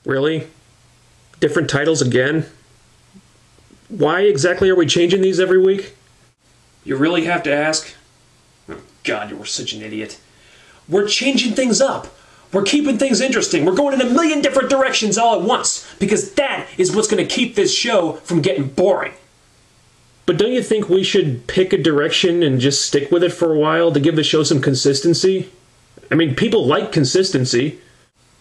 Really? Different titles again? Why exactly are we changing these every week? You really have to ask? Oh, God, you were such an idiot. We're changing things up. We're keeping things interesting. We're going in a million different directions all at once, because that is what's going to keep this show from getting boring. But don't you think we should pick a direction and just stick with it for a while to give the show some consistency? I mean, people like consistency.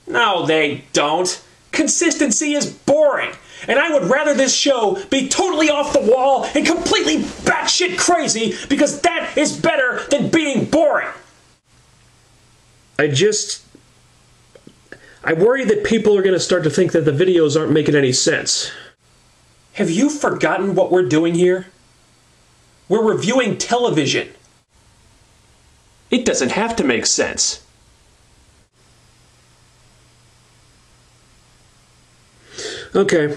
No, they don't. Consistency is boring. And I would rather this show be totally off the wall and completely batshit crazy, because that is better than being boring. I worry that people are going to start to think that the videos aren't making any sense. Have you forgotten what we're doing here? We're reviewing television. It doesn't have to make sense. Okay,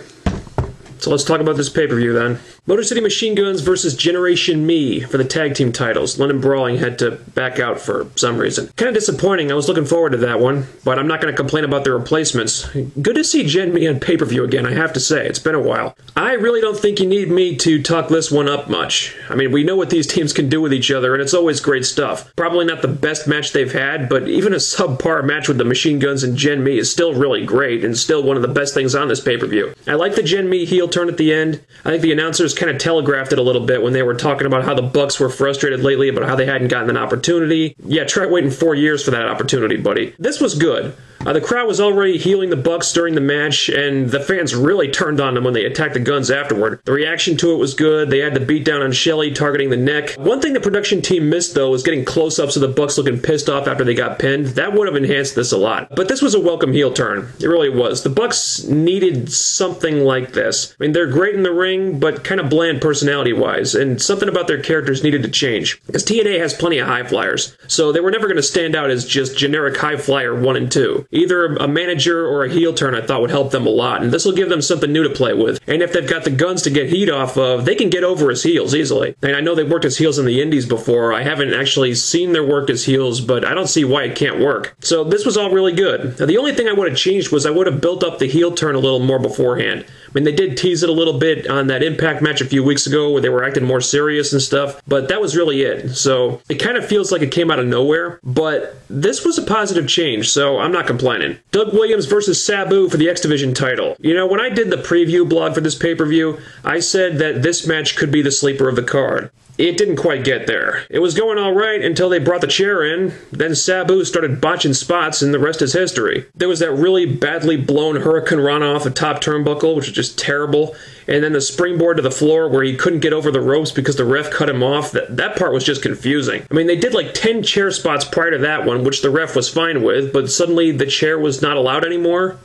so let's talk about this pay-per-view then. Motor City Machine Guns versus Generation Me for the tag team titles. London Brawling had to back out for some reason. Kind of disappointing. I was looking forward to that one, but I'm not going to complain about the replacements. Good to see Gen Me on pay-per-view again, I have to say. It's been a while. I really don't think you need me to talk this one up much. I mean, we know what these teams can do with each other, and it's always great stuff. Probably not the best match they've had, but even a subpar match with the Machine Guns and Gen Me is still really great, and still one of the best things on this pay-per-view. I like the Gen Me heel turn at the end. I think the announcers kind of telegraphed it a little bit when they were talking about how the Bucks were frustrated lately about how they hadn't gotten an opportunity. Yeah, try waiting 4 years for that opportunity, buddy. This was good. The crowd was already healing the Bucks during the match, and the fans really turned on them when they attacked the Guns afterward. The reaction to it was good. They had the beatdown on Shelley targeting the neck. One thing the production team missed, though, was getting close-ups of the Bucks looking pissed off after they got pinned. That would have enhanced this a lot. But this was a welcome heel turn. It really was. The Bucks needed something like this. I mean, they're great in the ring, but kind of bland personality-wise, and something about their characters needed to change. Because TNA has plenty of high flyers, so they were never going to stand out as just generic high flyer 1 and 2. Either a manager or a heel turn I thought would help them a lot, and this will give them something new to play with. And if they've got the Guns to get heat off of, they can get over as heels easily. And I know they've worked as heels in the indies before. I haven't actually seen their work as heels, but I don't see why it can't work. So this was all really good. Now, the only thing I would have changed was I would have built up the heel turn a little more beforehand. I mean, they did tease it a little bit on that Impact match a few weeks ago where they were acting more serious and stuff, but that was really it. So it kind of feels like it came out of nowhere, but this was a positive change, so I'm not complaining. Doug Williams versus Sabu for the X Division title. You know, when I did the preview blog for this pay-per-view, I said that this match could be the sleeper of the card. It didn't quite get there. It was going all right until they brought the chair in. Then Sabu started botching spots, and the rest is history. There was that really badly blown Hurricane Rana off the top turnbuckle, which was just terrible. And then the springboard to the floor where he couldn't get over the ropes because the ref cut him off. That part was just confusing. I mean, they did like 10 chair spots prior to that one, which the ref was fine with, but suddenly the chair was not allowed anymore?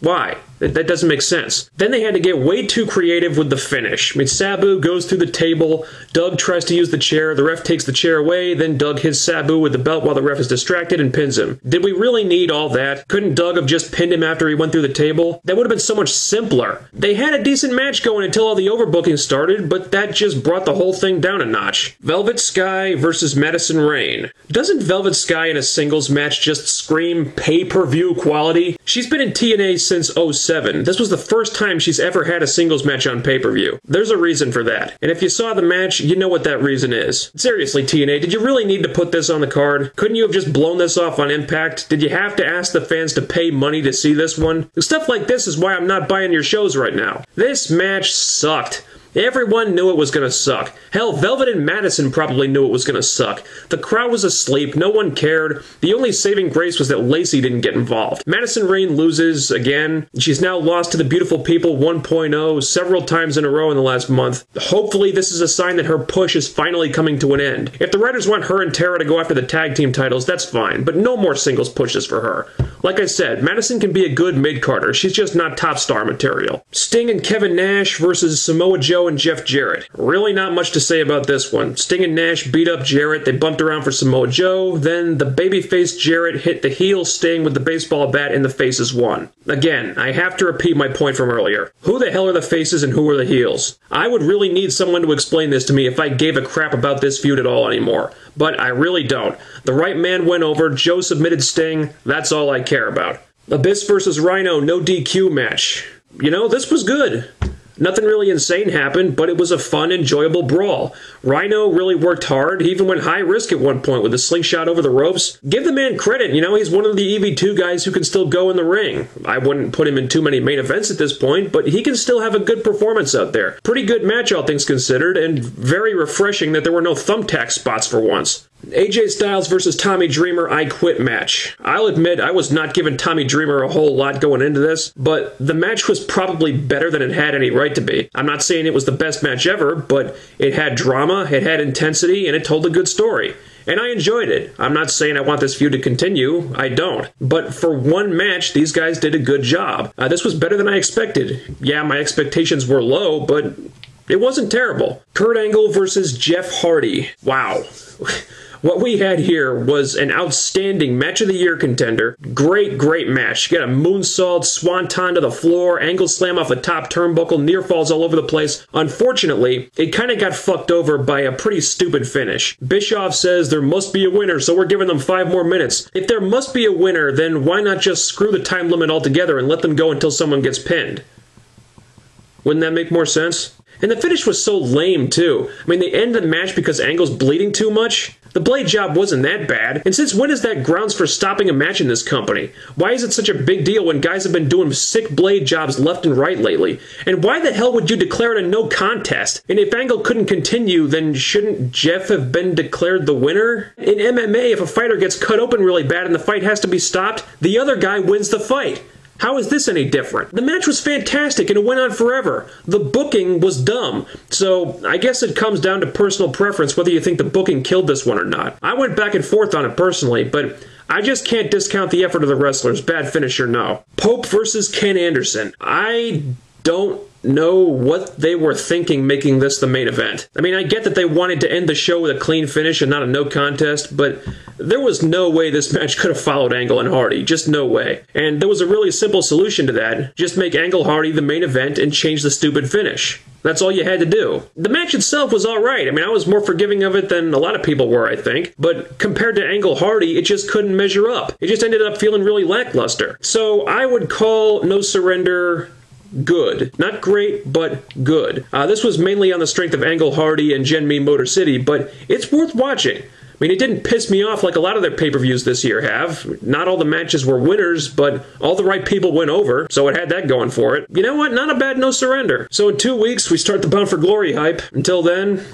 Why? That doesn't make sense. Then they had to get way too creative with the finish. I mean, Sabu goes through the table, Doug tries to use the chair, the ref takes the chair away, then Doug hits Sabu with the belt while the ref is distracted and pins him. Did we really need all that? Couldn't Doug have just pinned him after he went through the table? That would have been so much simpler. They had a decent match going until all the overbooking started, but that just brought the whole thing down a notch. Velvet Sky versus Madison Rayne. Doesn't Velvet Sky in a singles match just scream pay-per-view quality? She's been in TNA since 07. This was the first time she's ever had a singles match on pay-per-view. There's a reason for that. And if you saw the match, you know what that reason is. Seriously, TNA, did you really need to put this on the card? Couldn't you have just blown this off on Impact? Did you have to ask the fans to pay money to see this one? Stuff like this is why I'm not buying your shows right now. This match sucked. Everyone knew it was going to suck. Hell, Velvet and Madison probably knew it was going to suck. The crowd was asleep, no one cared. The only saving grace was that Lacey didn't get involved. Madison Rayne loses again. She's now lost to the Beautiful People 1.0 several times in a row in the last month. Hopefully this is a sign that her push is finally coming to an end. If the writers want her and Tara to go after the tag team titles, that's fine, but no more singles pushes for her. Like I said, Madison can be a good mid-carder. She's just not top star material. Sting and Kevin Nash versus Samoa Joe and Jeff Jarrett. Really not much to say about this one. Sting and Nash beat up Jarrett, they bumped around for Samoa Joe, then the babyface Jarrett hit the heel Sting with the baseball bat and the faces won. Again, I have to repeat my point from earlier. Who the hell are the faces and who are the heels? I would really need someone to explain this to me if I gave a crap about this feud at all anymore. But I really don't. The right man went over, Joe submitted Sting, that's all I care about. Abyss versus Rhino, no DQ match. You know, this was good. Nothing really insane happened, but it was a fun, enjoyable brawl. Rhino really worked hard. He even went high risk at one point with a slingshot over the ropes. Give the man credit, you know, he's one of the EV2 guys who can still go in the ring. I wouldn't put him in too many main events at this point, but he can still have a good performance out there. Pretty good match, all things considered, and very refreshing that there were no thumbtack spots for once. AJ Styles versus Tommy Dreamer I Quit match. I'll admit I was not giving Tommy Dreamer a whole lot going into this, but the match was probably better than it had any right to be. I'm not saying it was the best match ever, but it had drama, it had intensity, and it told a good story. And I enjoyed it. I'm not saying I want this feud to continue. I don't. But for one match, these guys did a good job. This was better than I expected. Yeah, my expectations were low, but it wasn't terrible. Kurt Angle versus Jeff Hardy. Wow. What we had here was an outstanding Match of the Year contender. Great, great match. You got a moonsault, swanton to the floor, angle slam off the top turnbuckle, near falls all over the place. Unfortunately, it kind of got fucked over by a pretty stupid finish. Bischoff says there must be a winner, so we're giving them 5 more minutes. If there must be a winner, then why not just screw the time limit altogether and let them go until someone gets pinned? Wouldn't that make more sense? And the finish was so lame, too. I mean, they ended the match because Angle's bleeding too much. The blade job wasn't that bad, and since when is that grounds for stopping a match in this company? Why is it such a big deal when guys have been doing sick blade jobs left and right lately? And why the hell would you declare it a no contest? And if Angle couldn't continue, then shouldn't Jeff have been declared the winner? In MMA, if a fighter gets cut open really bad and the fight has to be stopped, the other guy wins the fight. How is this any different? The match was fantastic and it went on forever. The booking was dumb. So I guess it comes down to personal preference whether you think the booking killed this one or not. I went back and forth on it personally, but I just can't discount the effort of the wrestlers. Bad finish or no. Pope versus Ken Anderson. I don't know what they were thinking making this the main event. I mean, I get that they wanted to end the show with a clean finish and not a no contest, but there was no way this match could have followed Angle and Hardy. Just no way. And there was a really simple solution to that. Just make Angle Hardy the main event and change the stupid finish. That's all you had to do. The match itself was alright. I mean, I was more forgiving of it than a lot of people were, I think. But compared to Angle Hardy, it just couldn't measure up. It just ended up feeling really lackluster. So I would call No Surrender good. Not great, but good. This was mainly on the strength of Angle Hardy and Gen Me Motor City, but it's worth watching. I mean, it didn't piss me off like a lot of their pay-per-views this year have. Not all the matches were winners, but all the right people went over, so it had that going for it. You know what? Not a bad No Surrender. So in 2 weeks, we start the Bound for Glory hype. Until then,